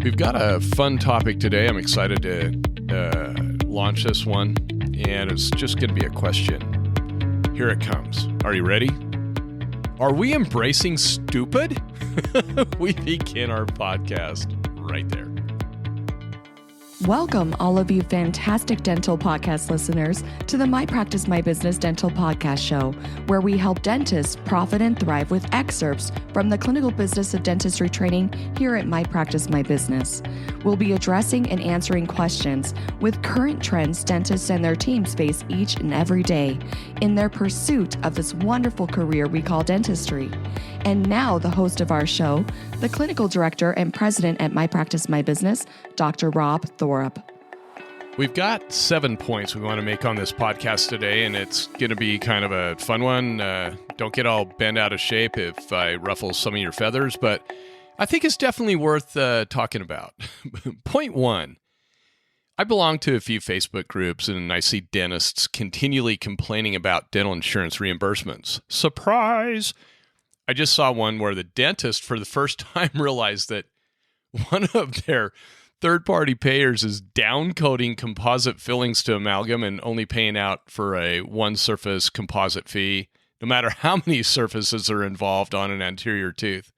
We've got a fun topic today. I'm excited to launch this one, and it's just going to be a question. Here it comes. Are you ready? Are we embracing stupid? We begin our podcast right there. Welcome, all of you fantastic dental podcast listeners, to the My Practice, My Business Dental Podcast Show, where we help dentists profit and thrive with excerpts from the clinical business of dentistry training here at My Practice, My Business. We'll be addressing and answering questions with current trends dentists and their teams face each and every day in their pursuit of this wonderful career we call dentistry. And now the host of our show, the clinical director and president at My Practice, My Business, Dr. Rob Thorup. We've got 7 points we want to make on this podcast today, and it's going to be kind of a fun one. Don't get all bent out of shape if I ruffle some of your feathers, but I think it's definitely worth talking about. Point 1. I belong to a few Facebook groups, and I see dentists continually complaining about dental insurance reimbursements. Surprise! I just saw one where the dentist for the first time realized that one of their third-party payers is down-coating composite fillings to amalgam and only paying out for a one-surface composite fee, no matter how many surfaces are involved on an anterior tooth.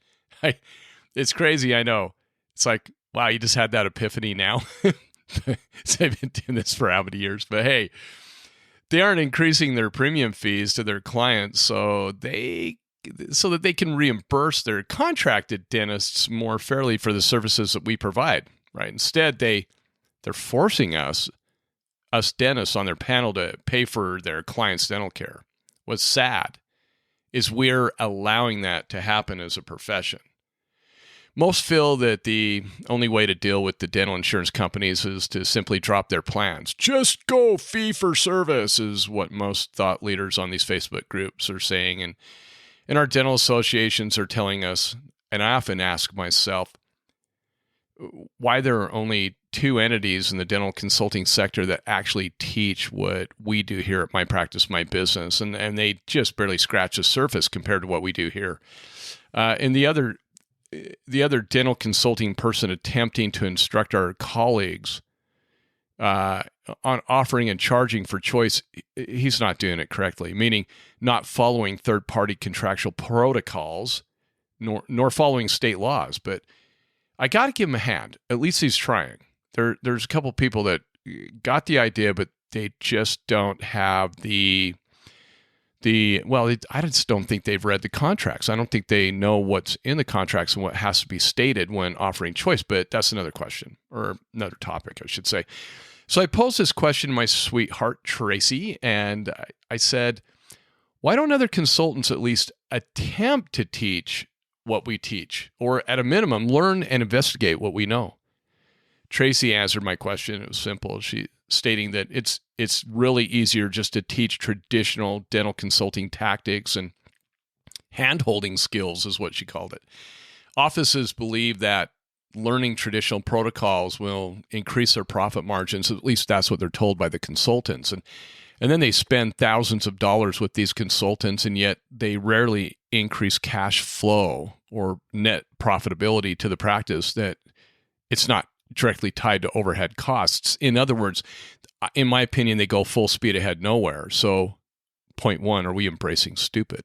It's crazy, I know. It's like, wow, you just had that epiphany now? So I've been doing this for how many years? But hey, they aren't increasing their premium fees to their clients so that they can reimburse their contracted dentists more fairly for the services that we provide, right? Instead, they're forcing us dentists on their panel to pay for their clients' dental care. What's sad is we're allowing that to happen as a profession. Most feel that the only way to deal with the dental insurance companies is to simply drop their plans. Just go fee for service is what most thought leaders on these Facebook groups are saying. And our dental associations are telling us, and I often ask myself, why there are only 2 entities in the dental consulting sector that actually teach what we do here at My Practice, My Business, and they just barely scratch the surface compared to what we do here. And the other dental consulting person attempting to instruct our colleagues on offering and charging for choice, he's not doing it correctly, meaning not following third-party contractual protocols, nor following state laws. But I got to give him a hand. At least he's trying. There's a couple people that got the idea, but they just don't have I just don't think they've read the contracts. I don't think they know what's in the contracts and what has to be stated when offering choice, but that's another question, or another topic, I should say. So I posed this question to my sweetheart, Tracy, and I said, why don't other consultants at least attempt to teach what we teach, or at a minimum, learn and investigate what we know? Tracy answered my question. It was simple. She stating that it's really easier just to teach traditional dental consulting tactics and hand-holding skills is what she called it. Offices believe that learning traditional protocols will increase their profit margins. At least that's what they're told by the consultants. And then they spend thousands of dollars with these consultants, and yet they rarely increase cash flow or net profitability to the practice, that it's not directly tied to overhead costs. In other words, in my opinion, they go full speed ahead nowhere. So point 1, are we embracing stupid?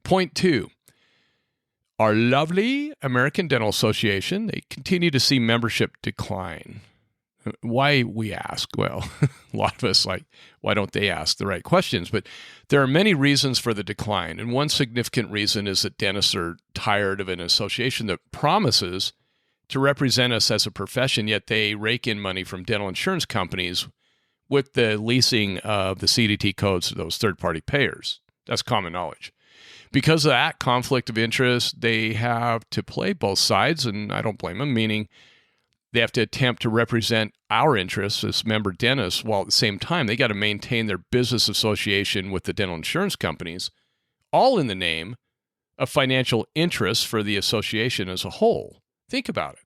Point 2, our lovely American Dental Association, they continue to see membership decline. Why, we ask? Well, a lot of us why don't they ask the right questions? But there are many reasons for the decline. And one significant reason is that dentists are tired of an association that promises to represent us as a profession, yet they rake in money from dental insurance companies with the leasing of the CDT codes to those third-party payers. That's common knowledge. Because of that conflict of interest, they have to play both sides, and I don't blame them, meaning they have to attempt to represent our interests as member dentists, while at the same time, they got to maintain their business association with the dental insurance companies, all in the name of financial interests for the association as a whole. Think about it.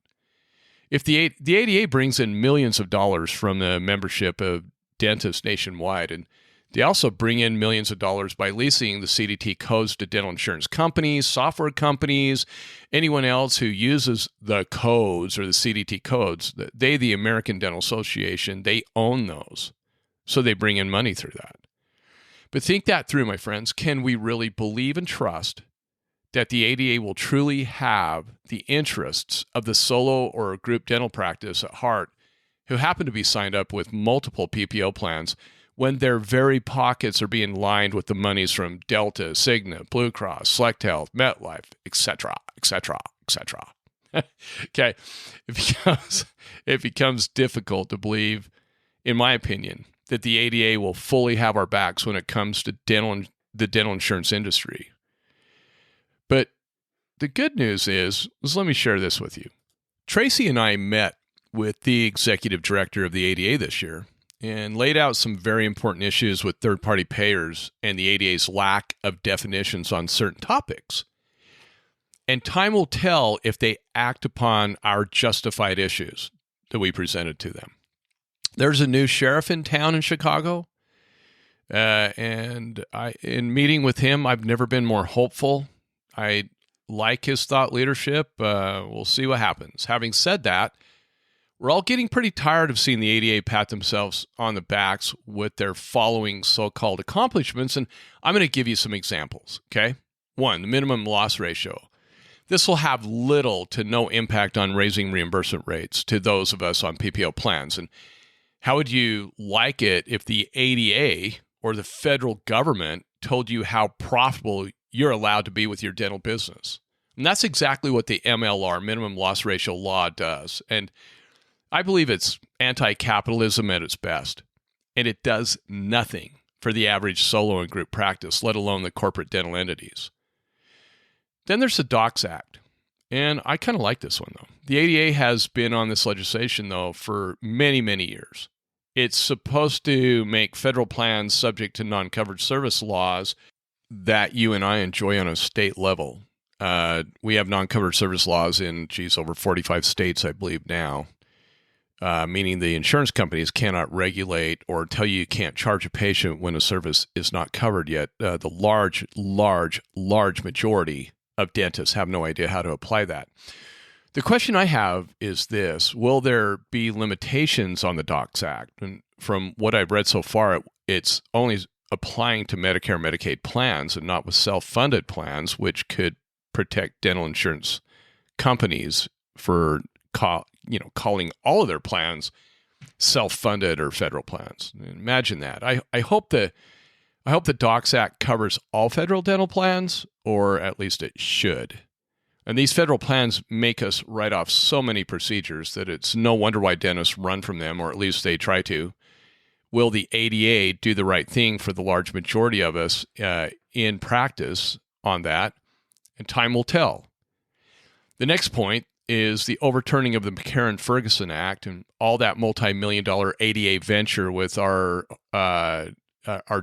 If the ADA brings in millions of dollars from the membership of dentists nationwide, and They also bring in millions of dollars by leasing the CDT codes to dental insurance companies, software companies, anyone else who uses the codes or the CDT codes. They, the American Dental Association, they own those. So they bring in money through that. But think that through, my friends. Can we really believe and trust that the ADA will truly have the interests of the solo or group dental practice at heart who happen to be signed up with multiple PPO plans when their very pockets are being lined with the monies from Delta, Cigna, Blue Cross, Select Health, MetLife, etc., etc., etc.? Okay, it becomes difficult to believe, in my opinion, that the ADA will fully have our backs when it comes to the dental insurance industry. But the good news is let me share this with you. Tracy and I met with the executive director of the ADA this year and laid out some very important issues with third-party payers and the ADA's lack of definitions on certain topics. And time will tell if they act upon our justified issues that we presented to them. There's a new sheriff in town in Chicago, and in meeting with him, I've never been more hopeful. I like his thought leadership. We'll see what happens. Having said that, we're all getting pretty tired of seeing the ADA pat themselves on the backs with their following so-called accomplishments, and I'm going to give you some examples, okay? 1, the minimum loss ratio. This will have little to no impact on raising reimbursement rates to those of us on PPO plans. And how would you like it if the ADA or the federal government told you how profitable you're allowed to be with your dental business? And that's exactly what the MLR, minimum loss ratio law, does. And I believe it's anti-capitalism at its best, and it does nothing for the average solo and group practice, let alone the corporate dental entities. Then there's the Docs Act, and I kind of like this one, though. The ADA has been on this legislation, though, for many, many years. It's supposed to make federal plans subject to non-covered service laws that you and I enjoy on a state level. We have non-covered service laws in, over 45 states, I believe, now. Meaning the insurance companies cannot regulate or tell you can't charge a patient when a service is not covered yet. The large majority of dentists have no idea how to apply that. The question I have is this: will there be limitations on the Docs Act? And from what I've read so far, it's only applying to Medicare and Medicaid plans and not with self-funded plans, which could protect dental insurance companies for calling all of their plans self-funded or federal plans. Imagine that. I hope the Docs Act covers all federal dental plans, or at least it should. And these federal plans make us write off so many procedures that it's no wonder why dentists run from them, or at least they try to. Will the ADA do the right thing for the large majority of us in practice on that? And time will tell. The next point is the overturning of the McCarran-Ferguson Act and all that multi-million-dollar ADA venture with our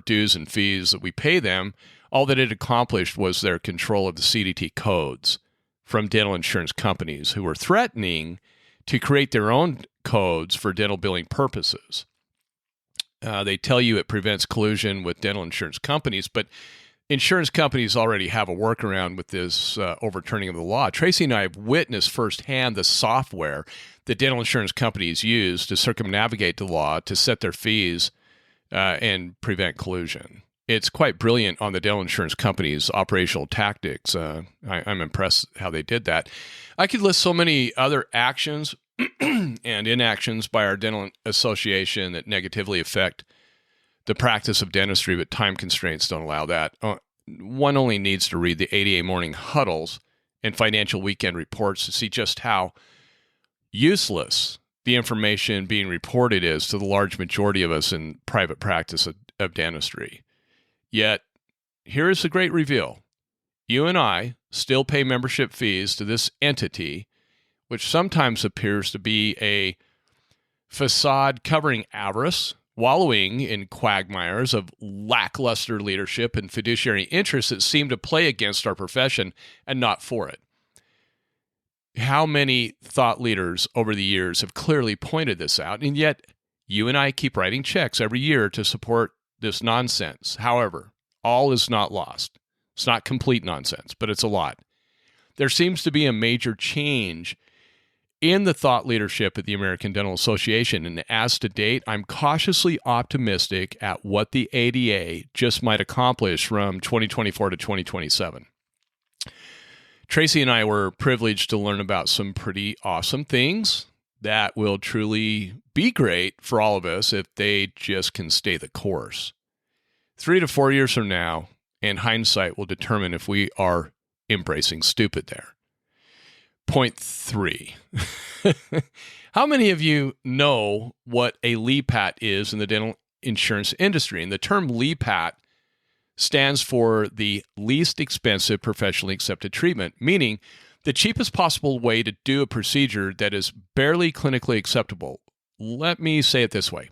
dues and fees that we pay them. All that it accomplished was their control of the CDT codes from dental insurance companies who were threatening to create their own codes for dental billing purposes. They tell you it prevents collusion with dental insurance companies, but insurance companies already have a workaround with this overturning of the law. Tracy and I have witnessed firsthand the software that dental insurance companies use to circumnavigate the law to set their fees and prevent collusion. It's quite brilliant on the dental insurance companies' operational tactics. I'm impressed how they did that. I could list so many other actions and inactions by our dental association that negatively affect the practice of dentistry, but time constraints don't allow that. One only needs to read the ADA morning huddles and financial weekend reports to see just how useless the information being reported is to the large majority of us in private practice of dentistry. Yet, here is the great reveal. You and I still pay membership fees to this entity, which sometimes appears to be a facade covering avarice, wallowing in quagmires of lackluster leadership and fiduciary interests that seem to play against our profession and not for it. How many thought leaders over the years have clearly pointed this out, and yet you and I keep writing checks every year to support this nonsense. However, all is not lost. It's not complete nonsense, but it's a lot. There seems to be a major change in the thought leadership at the American Dental Association, and as to date, I'm cautiously optimistic at what the ADA just might accomplish from 2024 to 2027. Tracy and I were privileged to learn about some pretty awesome things that will truly be great for all of us if they just can stay the course. 3 to 4 years from now, and hindsight will determine if we are embracing stupid there. Point 3. How many of you know what a LEPAT is in the dental insurance industry? And the term LEPAT stands for the least expensive professionally accepted treatment, meaning the cheapest possible way to do a procedure that is barely clinically acceptable. Let me say it this way.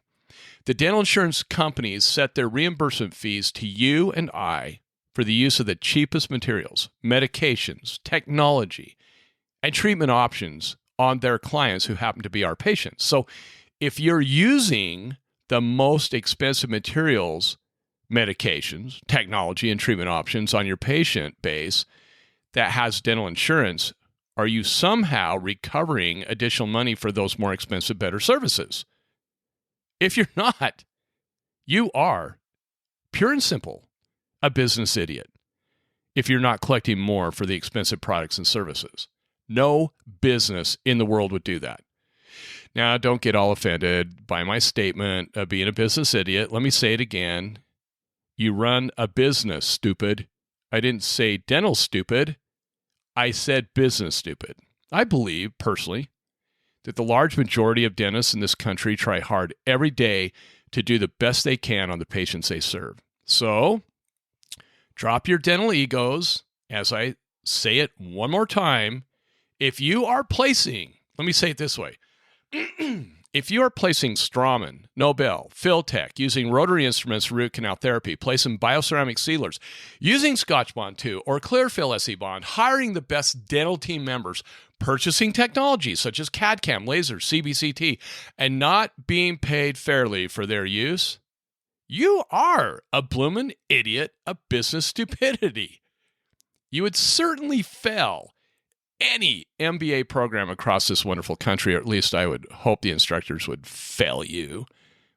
The dental insurance companies set their reimbursement fees to you and I for the use of the cheapest materials, medications, technology, and treatment options on their clients who happen to be our patients. So if you're using the most expensive materials, medications, technology, and treatment options on your patient base that has dental insurance, are you somehow recovering additional money for those more expensive, better services? If you're not, you are, pure and simple, a business idiot if you're not collecting more for the expensive products and services. No business in the world would do that. Now, don't get all offended by my statement of being a business idiot. Let me say it again. You run a business, stupid. I didn't say dental stupid. I said business stupid. I believe, personally, that the large majority of dentists in this country try hard every day to do the best they can on the patients they serve. So, drop your dental egos, as I say it one more time. If you are placing, let me say it this way. If you are placing Straumann, Nobel, Filtech, using rotary instruments for root canal therapy, placing bioceramic sealers, using Scotch Bond 2 or Clearfill SE Bond, hiring the best dental team members, purchasing technologies such as CAD-CAM, lasers, CBCT, and not being paid fairly for their use, you are a bloomin' idiot of business stupidity. You would certainly fail any MBA program across this wonderful country, or at least I would hope the instructors would fail you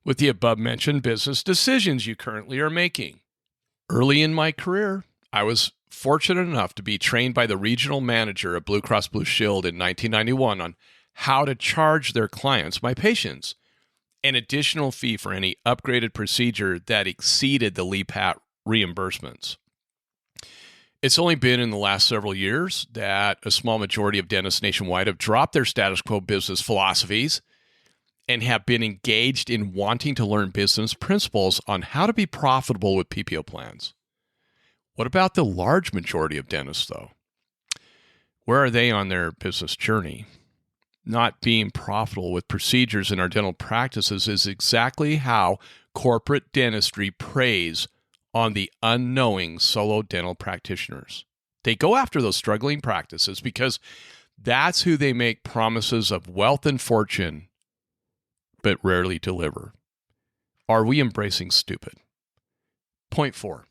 with the above-mentioned business decisions you currently are making. Early in my career, I was fortunate enough to be trained by the regional manager of Blue Cross Blue Shield in 1991 on how to charge their clients, my patients, an additional fee for any upgraded procedure that exceeded the LEPAT reimbursements. It's only been in the last several years that a small majority of dentists nationwide have dropped their status quo business philosophies and have been engaged in wanting to learn business principles on how to be profitable with PPO plans. What about the large majority of dentists, though? Where are they on their business journey? Not being profitable with procedures in our dental practices is exactly how corporate dentistry preys on the unknowing solo dental practitioners. They go after those struggling practices because that's who they make promises of wealth and fortune, but rarely deliver. Are we embracing stupid? Point 4.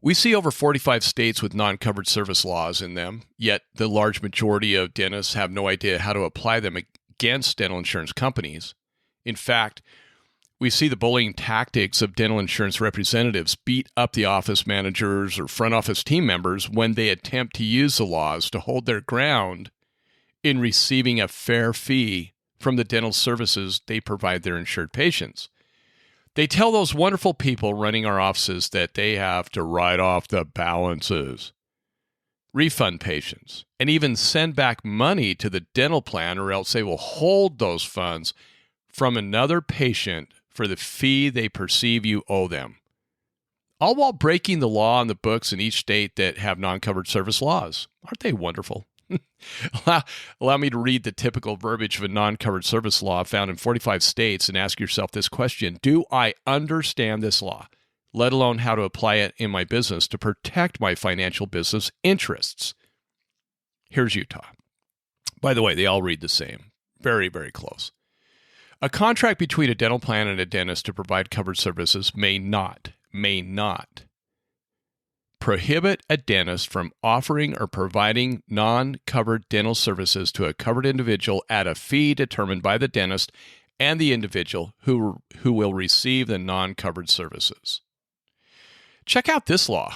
We see over 45 states with non-covered service laws in them, yet the large majority of dentists have no idea how to apply them against dental insurance companies. In fact, we see the bullying tactics of dental insurance representatives beat up the office managers or front office team members when they attempt to use the laws to hold their ground in receiving a fair fee from the dental services they provide their insured patients. They tell those wonderful people running our offices that they have to write off the balances, refund patients, and even send back money to the dental plan, or else they will hold those funds from another patient for the fee they perceive you owe them, all while breaking the law on the books in each state that have non-covered service laws. Aren't they wonderful? Allow me to read the typical verbiage of a non-covered service law found in 45 states and ask yourself this question: do I understand this law, let alone how to apply it in my business to protect my financial business interests? Here's Utah. By the way, they all read the same. Very, very close. A contract between a dental plan and a dentist to provide covered services may not prohibit a dentist from offering or providing non-covered dental services to a covered individual at a fee determined by the dentist and the individual who will receive the non-covered services. Check out this law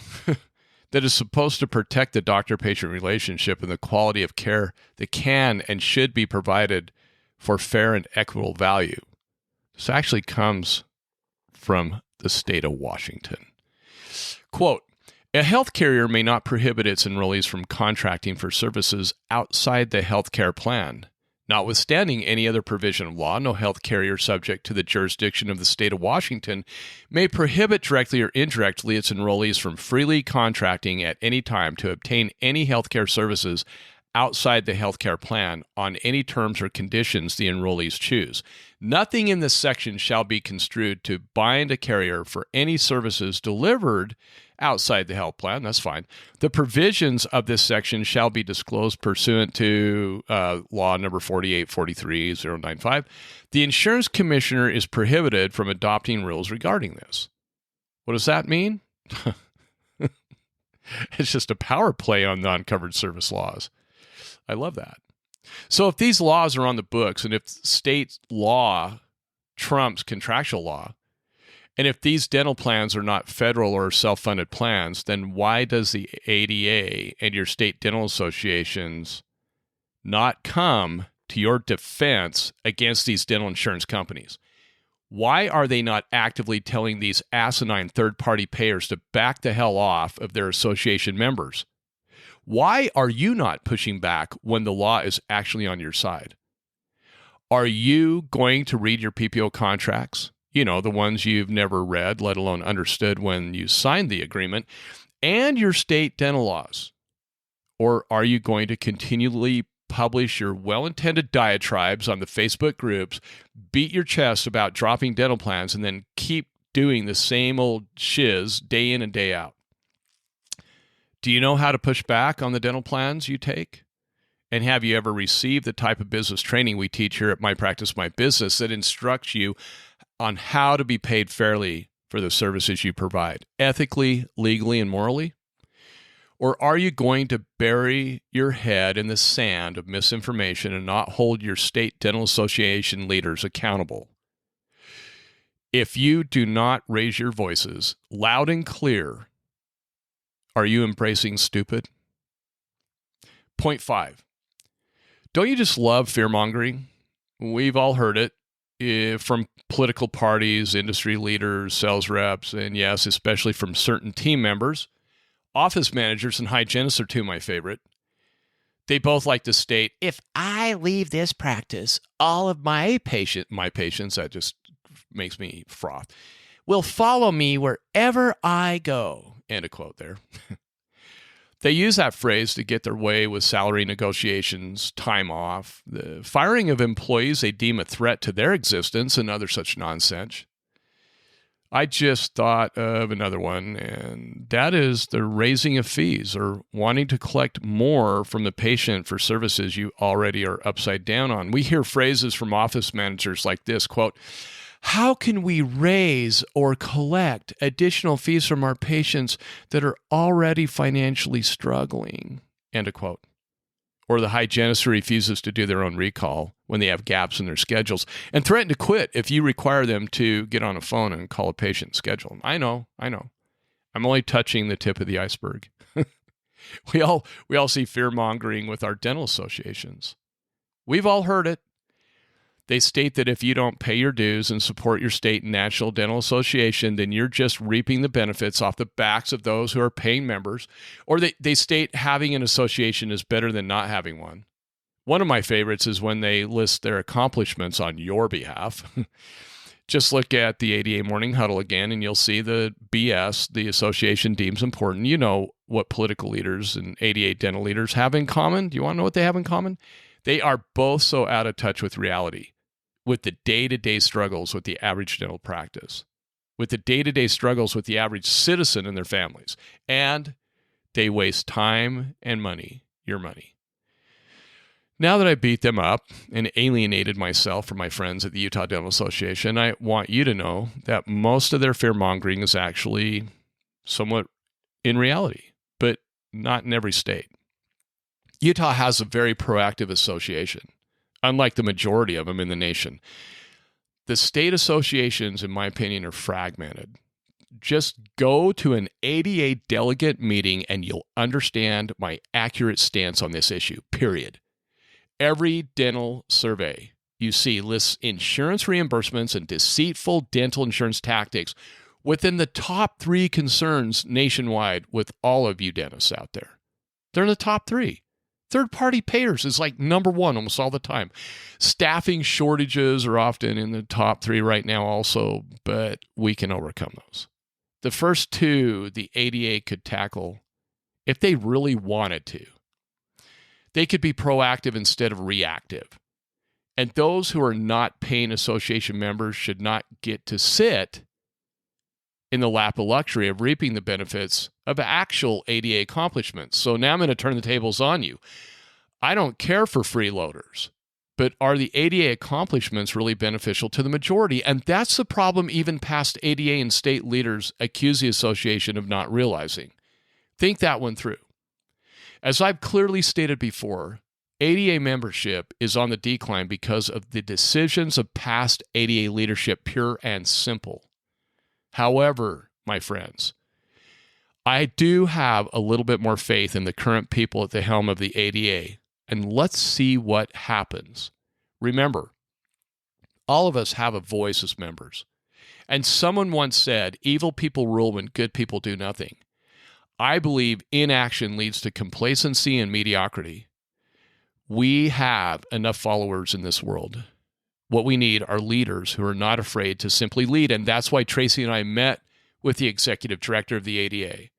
that is supposed to protect the doctor-patient relationship and the quality of care that can and should be provided for fair and equitable value. This actually comes from the state of Washington. Quote, a health carrier may not prohibit its enrollees from contracting for services outside the health care plan. Notwithstanding any other provision of law, no health carrier subject to the jurisdiction of the state of Washington may prohibit directly or indirectly its enrollees from freely contracting at any time to obtain any health care services outside the health care plan on any terms or conditions the enrollees choose. Nothing in this section shall be construed to bind a carrier for any services delivered outside the health plan. That's fine. The provisions of this section shall be disclosed pursuant to law number 4843095. The insurance commissioner is prohibited from adopting rules regarding this. What does that mean? It's just a power play on non-covered service laws. I love that. So if these laws are on the books and if state law trumps contractual law, and if these dental plans are not federal or self-funded plans, then why does the ADA and your state dental associations not come to your defense against these dental insurance companies? Why are they not actively telling these asinine third-party payers to back the hell off of their association members? Why are you not pushing back when the law is actually on your side? Are you going to read your PPO contracts? You know, the ones you've never read, let alone understood when you signed the agreement, and your state dental laws? Or are you going to continually publish your well-intended diatribes on the Facebook groups, beat your chest about dropping dental plans, and then keep doing the same old shiz day in and day out? Do you know how to push back on the dental plans you take? And have you ever received the type of business training we teach here at My Practice, My Business that instructs you on how to be paid fairly for the services you provide, ethically, legally, and morally? Or are you going to bury your head in the sand of misinformation and not hold your state dental association leaders accountable? If you do not raise your voices loud and clear, are you embracing stupid? Point 5. Don't you just love fear-mongering? We've all heard it from political parties, industry leaders, sales reps, and yes, especially from certain team members. Office managers and hygienists are two of my favorite. They both like to state, if I leave this practice, all of my patients, that just makes me froth, will follow me wherever I go. End of quote there. They use that phrase to get their way with salary negotiations, time off, the firing of employees they deem a threat to their existence, and other such nonsense. I just thought of another one, and that is the raising of fees or wanting to collect more from the patient for services you already are upside down on. We hear phrases from office managers like this, quote, how can we raise or collect additional fees from our patients that are already financially struggling? End of quote. Or the hygienist who refuses to do their own recall when they have gaps in their schedules and threaten to quit if you require them to get on a phone and call a patient schedule. I know. I'm only touching the tip of the iceberg. We all see fear-mongering with our dental associations. We've all heard it. They state that if you don't pay your dues and support your state and national dental association, then you're just reaping the benefits off the backs of those who are paying members. Or they state having an association is better than not having one. One of my favorites is when they list their accomplishments on your behalf. Just look at the ADA Morning Huddle again, and you'll see the BS the association deems important. You know what political leaders and ADA dental leaders have in common. Do you want to know what they have in common? They are both so out of touch with reality, with the day-to-day struggles with the average dental practice, with the day-to-day struggles with the average citizen and their families. And they waste time and money, your money. Now that I beat them up and alienated myself from my friends at the Utah Dental Association, I want you to know that most of their fear-mongering is actually somewhat in reality, but not in every state. Utah has a very proactive association, unlike the majority of them in the nation. The state associations, in my opinion, are fragmented. Just go to an ADA delegate meeting and you'll understand my accurate stance on this issue, period. Every dental survey you see lists insurance reimbursements and deceitful dental insurance tactics within the top 3 concerns nationwide with all of you dentists out there. They're in the top 3. Third-party payers is like number 1 almost all the time. Staffing shortages are often in the top 3 right now also, but we can overcome those. The first 2 the ADA could tackle if they really wanted to. They could be proactive instead of reactive. And those who are not paying association members should not get to sit in the lap of luxury of reaping the benefits of actual ADA accomplishments. So now I'm going to turn the tables on you. I don't care for freeloaders, but are the ADA accomplishments really beneficial to the majority? And that's the problem even past ADA and state leaders accuse the association of not realizing. Think that one through. As I've clearly stated before, ADA membership is on the decline because of the decisions of past ADA leadership, pure and simple. However, my friends, I do have a little bit more faith in the current people at the helm of the ADA, and let's see what happens. Remember, all of us have a voice as members, and someone once said, evil people rule when good people do nothing. I believe inaction leads to complacency and mediocrity. We have enough followers in this world. What we need are leaders who are not afraid to simply lead, and that's why Tracy and I met with the executive director of the ADA.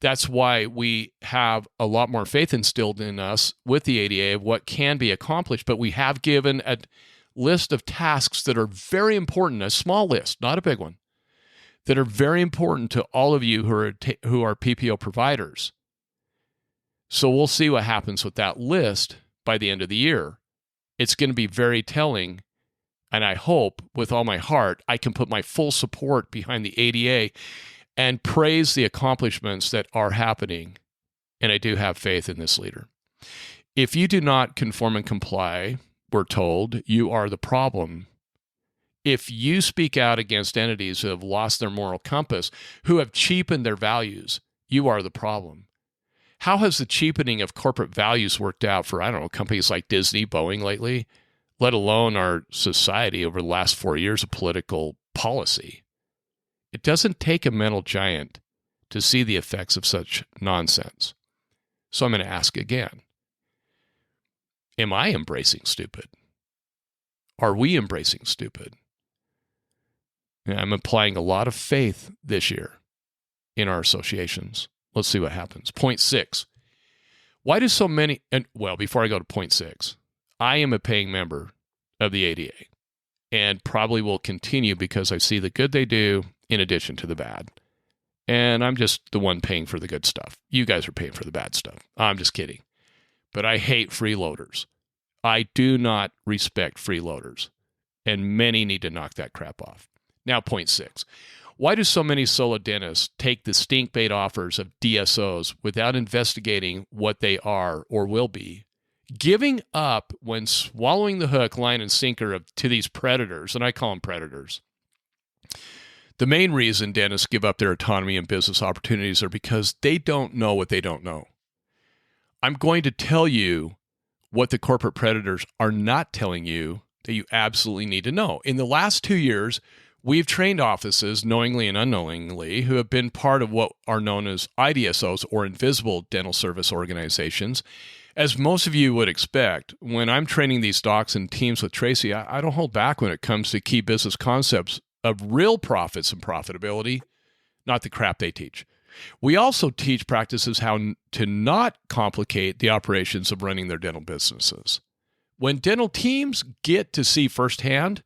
That's why we have a lot more faith instilled in us with the ADA of what can be accomplished, but we have given a list of tasks that are very important, a small list, not a big one, that are very important to all of you who are PPO providers. So we'll see what happens with that list by the end of the year. It's going to be very telling, and I hope with all my heart I can put my full support behind the ADA and praise the accomplishments that are happening, and I do have faith in this leader. If you do not conform and comply, we're told, you are the problem. If you speak out against entities who have lost their moral compass, who have cheapened their values, you are the problem. How has the cheapening of corporate values worked out for, companies like Disney, Boeing lately, let alone our society over the last 4 years of political policy? It doesn't take a mental giant to see the effects of such nonsense. So I'm going to ask again, am I embracing stupid? Are we embracing stupid? I'm applying a lot of faith this year in our associations. Let's see what happens. Point 6. Why do so many, before I go to point 6, I am a paying member of the ADA and probably will continue because I see the good they do in addition to the bad. And I'm just the one paying for the good stuff. You guys are paying for the bad stuff. I'm just kidding. But I hate freeloaders. I do not respect freeloaders. And many need to knock that crap off. Now, point 6. Why do so many solo dentists take the stink bait offers of DSOs without investigating what they are or will be, giving up when swallowing the hook, line, and sinker to these predators, and I call them predators? The main reason dentists give up their autonomy and business opportunities are because they don't know what they don't know. I'm going to tell you what the corporate predators are not telling you that you absolutely need to know. In the last 2 years, we've trained offices, knowingly and unknowingly, who have been part of what are known as IDSOs, or Invisible Dental Service Organizations. As most of you would expect, when I'm training these docs and teams with Tracy, I don't hold back when it comes to key business concepts of real profits and profitability, not the crap they teach. We also teach practices how to not complicate the operations of running their dental businesses. When dental teams get to see firsthand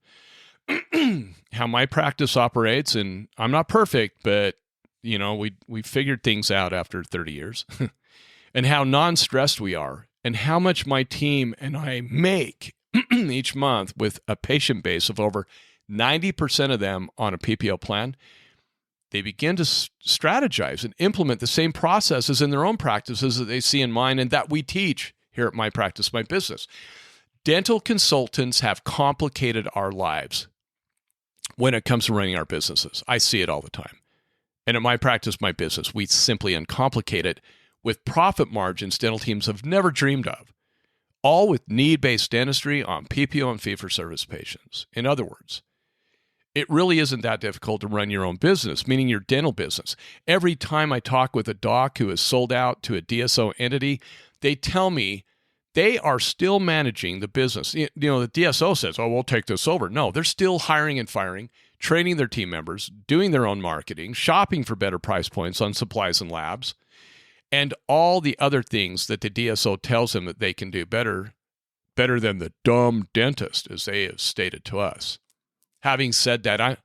how my practice operates, and I'm not perfect, but we figured things out after 30 years, and how non-stressed we are, and how much my team and I make each month with a patient base of over 90% of them on a PPO plan, they begin to strategize and implement the same processes in their own practices that they see in mine and that we teach here at My Practice, My Business. Dental consultants have complicated our lives when it comes to running our businesses. I see it all the time. And at My Practice, My Business, we simply uncomplicate it with profit margins dental teams have never dreamed of, all with need-based dentistry on PPO and fee-for-service patients. In other words, it really isn't that difficult to run your own business, meaning your dental business. Every time I talk with a doc who is sold out to a DSO entity, they tell me they are still managing the business. The DSO says, oh, we'll take this over. No, they're still hiring and firing, training their team members, doing their own marketing, shopping for better price points on supplies and labs, and all the other things that the DSO tells them that they can do better than the dumb dentist, as they have stated to us. Having said that,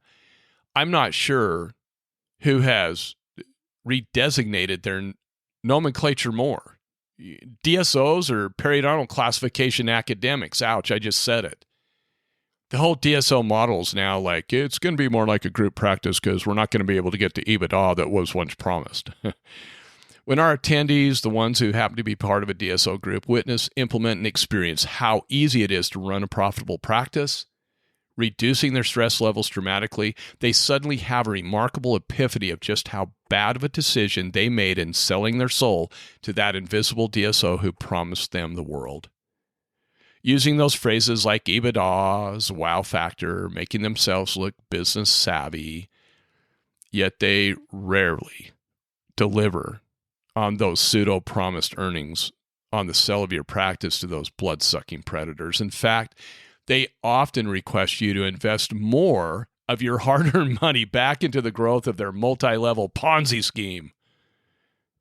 I'm not sure who has redesignated their nomenclature more. DSOs or periodontal classification academics. Ouch, I just said it. The whole DSO model is now like, it's going to be more like a group practice because we're not going to be able to get the EBITDA that was once promised. When our attendees, the ones who happen to be part of a DSO group, witness, implement, and experience how easy it is to run a profitable practice, reducing their stress levels dramatically, they suddenly have a remarkable epiphany of just how bad of a decision they made in selling their soul to that invisible DSO who promised them the world. Using those phrases like EBITDAs, wow factor, making themselves look business savvy, yet they rarely deliver on those pseudo-promised earnings on the sale of your practice to those blood-sucking predators. In fact, they often request you to invest more of your hard-earned money back into the growth of their multi-level Ponzi scheme.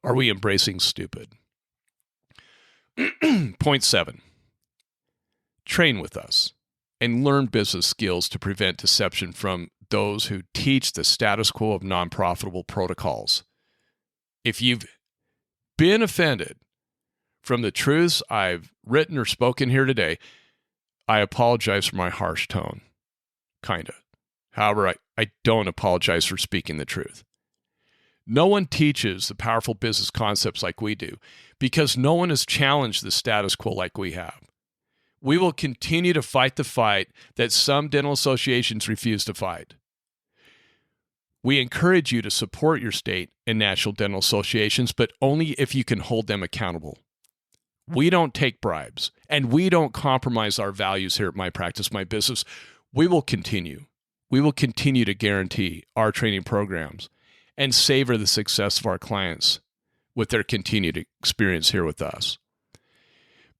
Are we embracing stupid? Point 7. Train with us and learn business skills to prevent deception from those who teach the status quo of non-profitable protocols. If you've been offended from the truths I've written or spoken here today, I apologize for my harsh tone. Kinda. However, I don't apologize for speaking the truth. No one teaches the powerful business concepts like we do because no one has challenged the status quo like we have. We will continue to fight the fight that some dental associations refuse to fight. We encourage you to support your state and national dental associations, but only if you can hold them accountable. We don't take bribes, and we don't compromise our values here at My Practice, My Business. We will continue. We will continue to guarantee our training programs and savor the success of our clients with their continued experience here with us.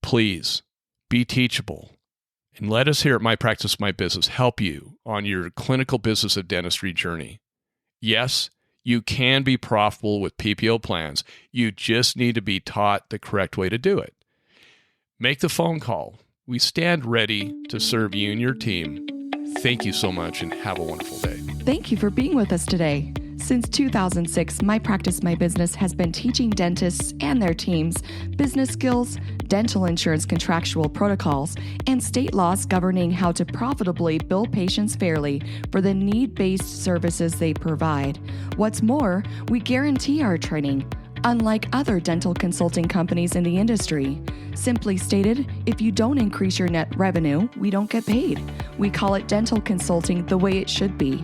Please be teachable and let us here at My Practice, My Business help you on your clinical business of dentistry journey. Yes, you can be profitable with PPO plans. You just need to be taught the correct way to do it. Make the phone call. We stand ready to serve you and your team. Thank you so much and have a wonderful day. Thank you for being with us today. Since 2006, My Practice, My Business has been teaching dentists and their teams business skills, dental insurance contractual protocols, and state laws governing how to profitably bill patients fairly for the need-based services they provide. What's more, we guarantee our training, unlike other dental consulting companies in the industry. Simply stated, if you don't increase your net revenue, we don't get paid. We call it dental consulting the way it should be.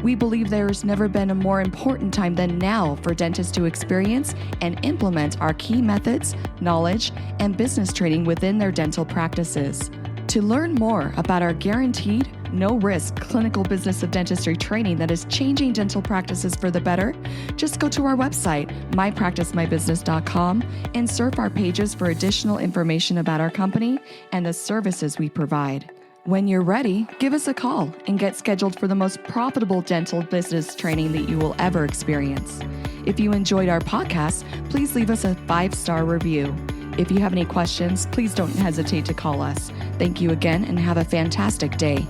We believe there's never been a more important time than now for dentists to experience and implement our key methods, knowledge, and business training within their dental practices. To learn more about our guaranteed, no-risk clinical business of dentistry training that is changing dental practices for the better, just go to our website, mypracticemybusiness.com, and surf our pages for additional information about our company and the services we provide. When you're ready, give us a call and get scheduled for the most profitable dental business training that you will ever experience. If you enjoyed our podcast, please leave us a 5-star review. If you have any questions, please don't hesitate to call us. Thank you again and have a fantastic day.